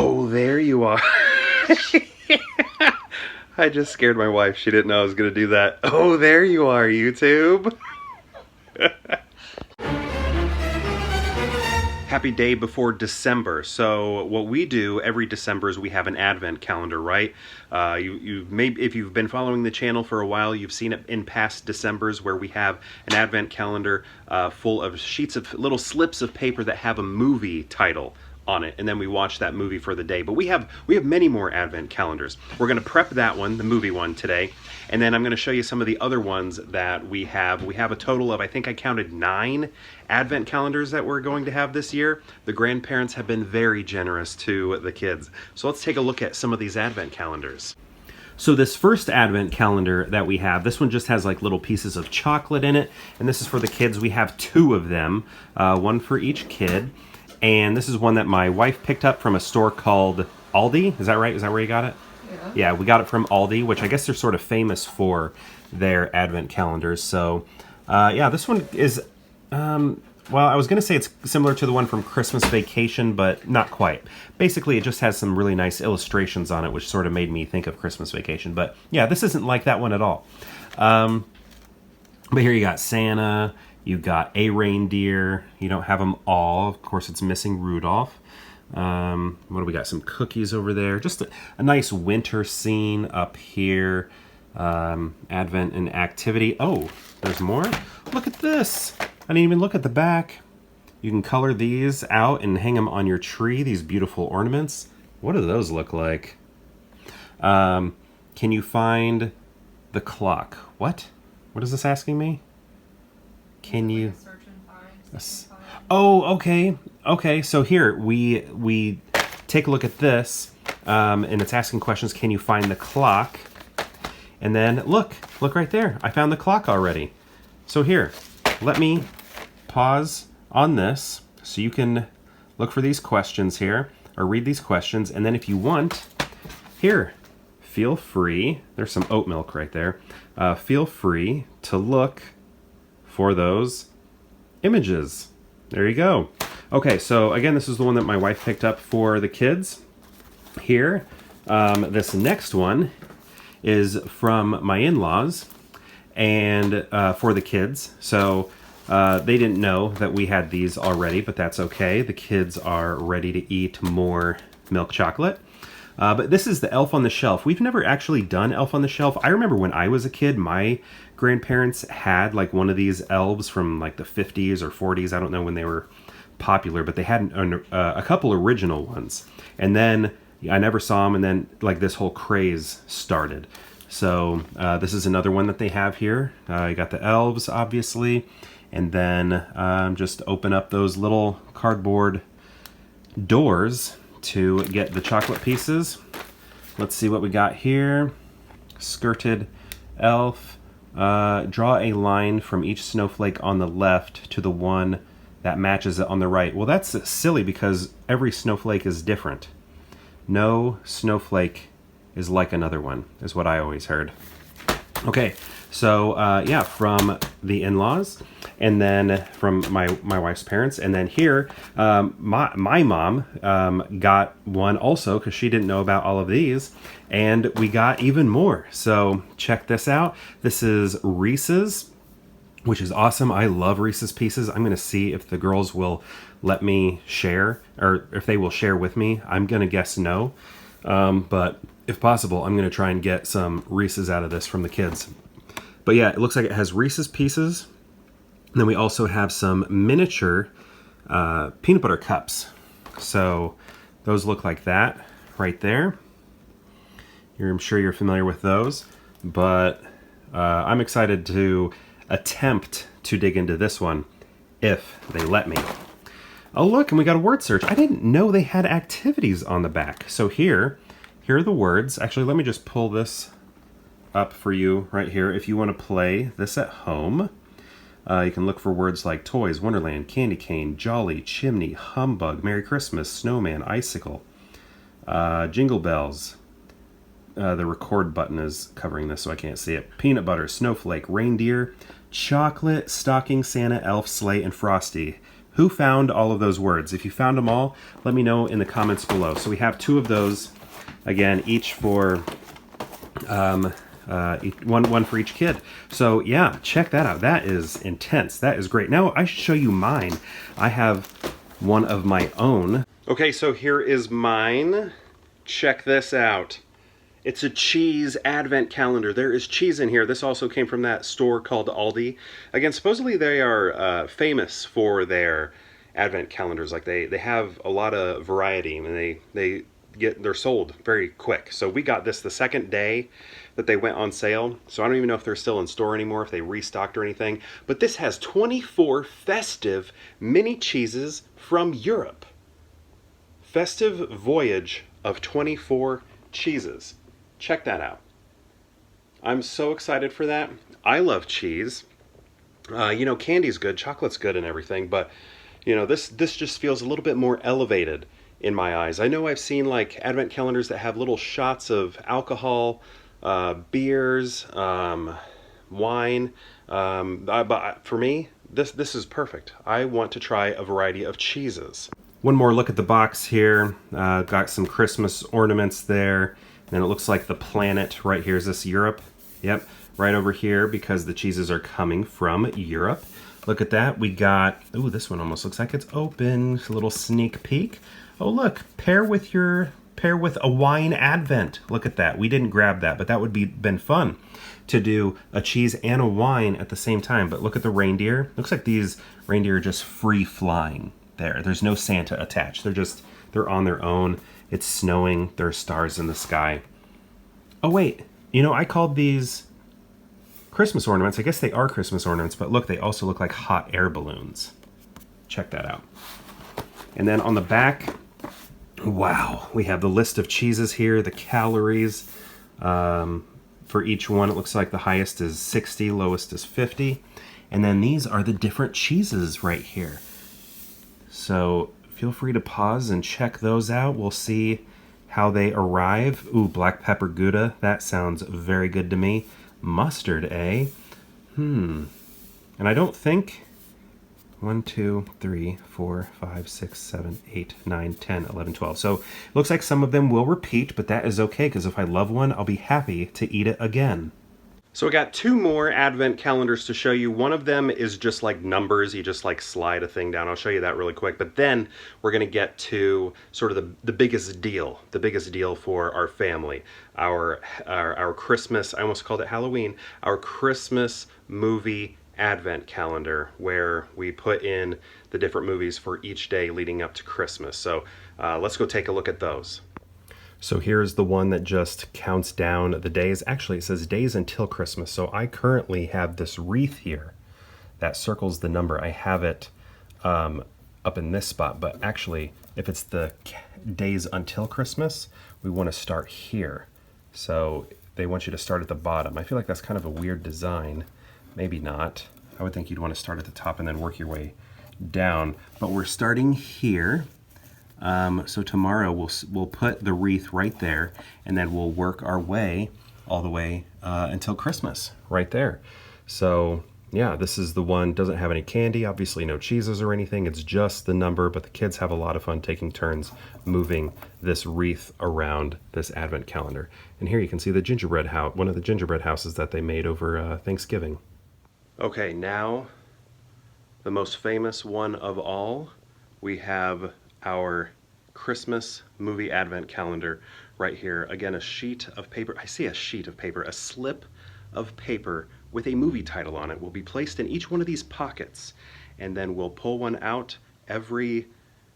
Oh, there you are. I just scared my wife. She didn't know I was going to do that. Oh, there you are, YouTube. Happy day before December. So what we do every December is we have an advent calendar, right? If you've been following the channel for a while, you've seen it in past Decembers where we have an advent calendar full of sheets of little slips of paper that have a movie title on it, and then we watch that movie for the day. But we have many more advent calendars. We're going to prep that one, the movie one, today, and then I'm going to show you some of the other ones that we have. We have a total of, I think I counted 9 advent calendars that we're going to have this year. The grandparents have been very generous to the kids. So let's take a look at some of these advent calendars. So this first advent calendar that we have, this one just has like little pieces of chocolate in it, and this is for the kids. We have 2 of them, one for each kid. And this is one that my wife picked up from a store called Aldi. Is that right? Is that where you got it? Yeah. Yeah, we got it from Aldi, which I guess they're sort of famous for their advent calendars. So, yeah, this one is, well, I was going to say it's similar to the one from Christmas Vacation, but not quite. Basically, it just has some really nice illustrations on it, which sort of made me think of Christmas Vacation. But, yeah, this isn't like that one at all. But here you got Santa. You got a reindeer. You don't have them all. Of course, it's missing Rudolph. What do we got? Some cookies over there. Just a nice winter scene up here. Advent and activity. Oh, there's more. Look at this. I didn't even look at the back. You can color these out and hang them on your tree. These beautiful ornaments. What do those look like? Can you find the clock? What? What is this asking me? Can you? Oh, okay. Okay, so here we take a look at this, and it's asking questions. Can you find the clock? And then look right there. I found the clock already. So here, let me pause on this so you can look for these questions here, or read these questions, and then if you want, here, feel free. There's some oat milk right there. Feel free to look for those images. There you go. Okay, so again, this is the one that my wife picked up for the kids. Here, this next one is from my in-laws and for the kids. So they didn't know that we had these already, but that's okay. The kids are ready to eat more milk chocolate. But this is the Elf on the Shelf. We've never actually done Elf on the Shelf. I remember when I was a kid, my grandparents had like one of these elves from like the 50s or 40s. I don't know when they were popular, but they had a couple original ones. And then I never saw them, and then like this whole craze started. So this is another one that they have here. You got the elves, obviously. And then just open up those little cardboard doors to get the chocolate pieces. Let's see what we got here. Skirted elf. Draw a line from each snowflake on the left to the one that matches it on the right. Well, that's silly because every snowflake is different. No snowflake is like another one, is what I always heard. Okay, so yeah, from the in-laws, and then from my wife's parents, and then here, my mom got one also because she didn't know about all of these, and we got even more. So check this out. This is Reese's, which is awesome. I love Reese's Pieces. I'm going to see if the girls will let me share, or if they will share with me. I'm going to guess no, but if possible, I'm going to try and get some Reese's out of this from the kids. But yeah, it looks like it has Reese's Pieces. And then we also have some miniature peanut butter cups. So those look like that right there. I'm sure you're familiar with those. But I'm excited to attempt to dig into this one if they let me. Oh look, and we got a word search. I didn't know they had activities on the back. So here are the words. Actually, let me just pull this up for you right here. If you want to play this at home, you can look for words like toys, wonderland, candy cane, jolly, chimney, humbug, Merry Christmas, snowman, icicle, jingle bells. The record button is covering this so I can't see it. Peanut butter, snowflake, reindeer, chocolate, stocking, Santa, elf, sleigh, and frosty. Who found all of those words? If you found them all, let me know in the comments below. So we have 2 of those, again, each for one for each kid. So yeah, check that out. That is intense. That is great. Now I should show you mine. I have one of my own. Okay, so here is mine. Check this out. It's a cheese advent calendar. There is cheese in here. This also came from that store called Aldi. Again, supposedly they are famous for their advent calendars. Like they have a lot of variety, and they're sold very quick. So we got this the second day that they went on sale. So I don't even know if they're still in store anymore, if they restocked or anything. But this has 24 festive mini cheeses from Europe. Festive voyage of 24 cheeses. Check that out. I'm so excited for that. I love cheese. You know, candy's good, chocolate's good and everything, but you know, this just feels a little bit more elevated in my eyes. I know I've seen like advent calendars that have little shots of alcohol, beers, wine, but for me, this is perfect. I want to try a variety of cheeses. One more look at the box here. Got some Christmas ornaments there. And it looks like the planet right here. Is this Europe? Yep, right over here because the cheeses are coming from Europe. Look at that. We got, ooh, this one almost looks like it's open. A little sneak peek. Oh, look, pair with a wine advent. Look at that. We didn't grab that, but that would been fun to do a cheese and a wine at the same time. But look at the reindeer. Looks like these reindeer are just free flying there. There's no Santa attached. They're on their own. It's snowing. There are stars in the sky. Oh, wait. You know, I called these Christmas ornaments. I guess they are Christmas ornaments, but look, they also look like hot air balloons. Check that out. And then on the back, wow, we have the list of cheeses here, the calories. For each one, it looks like the highest is 60, lowest is 50. And then these are the different cheeses right here. So feel free to pause and check those out. We'll see how they arrive. Ooh, black pepper Gouda. That sounds very good to me. Mustard, eh? And I don't think 1, 2, 3, 4, 5, 6, 7, 8, 9, 10, 11, 12. So it looks like some of them will repeat, but that is okay because if I love one, I'll be happy to eat it again. So I got 2 more advent calendars to show you. One of them is just like numbers. You just like slide a thing down. I'll show you that really quick. But then we're going to get to sort of the biggest deal for our family. Our Christmas, I almost called it Halloween, our Christmas movie advent calendar where we put in the different movies for each day leading up to Christmas. So let's go take a look at those. So here's the one that just counts down the days. Actually, it says days until Christmas. So I currently have this wreath here that circles the number. I have it up in this spot, but actually, if it's the days until Christmas, we want to start here. So they want you to start at the bottom. I feel like that's kind of a weird design. Maybe not. I would think you'd want to start at the top and then work your way down. But we're starting here. So tomorrow we'll put the wreath right there, and then we'll work our way all the way until Christmas right there. So yeah, this is the one, doesn't have any candy, obviously no cheeses or anything. It's just the number, but the kids have a lot of fun taking turns moving this wreath around this advent calendar. And here you can see the gingerbread house, one of the gingerbread houses that they made over Thanksgiving. Okay, now the most famous one of all, we have our Christmas movie advent calendar right here. Again, a sheet of paper. I see a sheet of paper, a slip of paper with a movie title on it will be placed in each one of these pockets, and then we'll pull one out every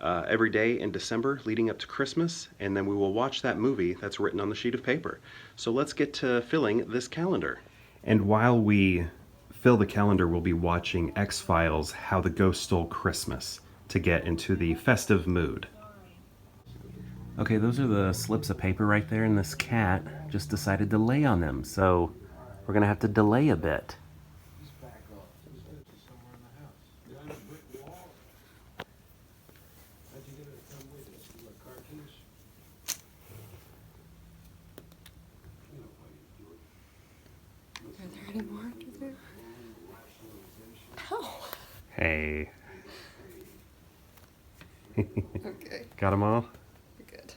day in December leading up to Christmas, and then we will watch that movie that's written on the sheet of paper. So let's get to filling this calendar. And while we fill the calendar, we'll be watching X-Files: How the Ghost Stole Christmas to get into the festive mood. Okay, those are the slips of paper right there, and this cat just decided to lay on them, so we're gonna have to delay a bit. Are there any more? Is there? Ow. Hey. Got them all? Good.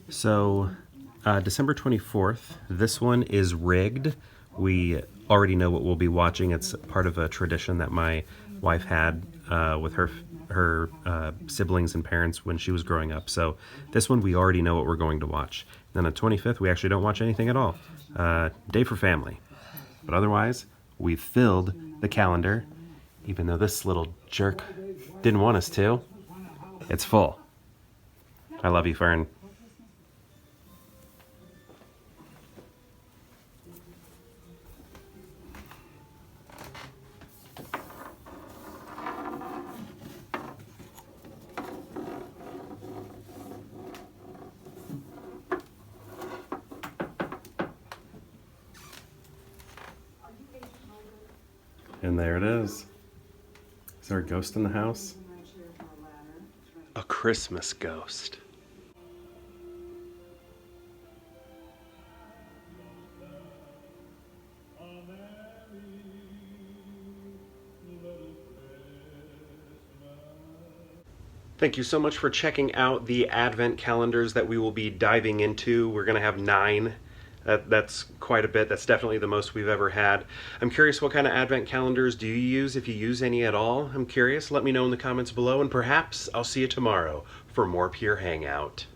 So, December 24th, this one is rigged. We already know what we'll be watching. It's part of a tradition that my wife had with her siblings and parents when she was growing up. So this one, we already know what we're going to watch. Then on the 25th, we actually don't watch anything at all. Day for family. But otherwise, we've filled the calendar, even though this little jerk didn't want us to. It's full. I love you, Fern. And there it is. Is there a ghost in the house? A Christmas ghost. Thank you so much for checking out the Advent calendars that we will be diving into. We're going to have 9. That's quite a bit. That's definitely the most we've ever had. I'm curious, what kind of Advent calendars do you use, if you use any at all? I'm curious. Let me know in the comments below, and perhaps I'll see you tomorrow for more Pure Hangout.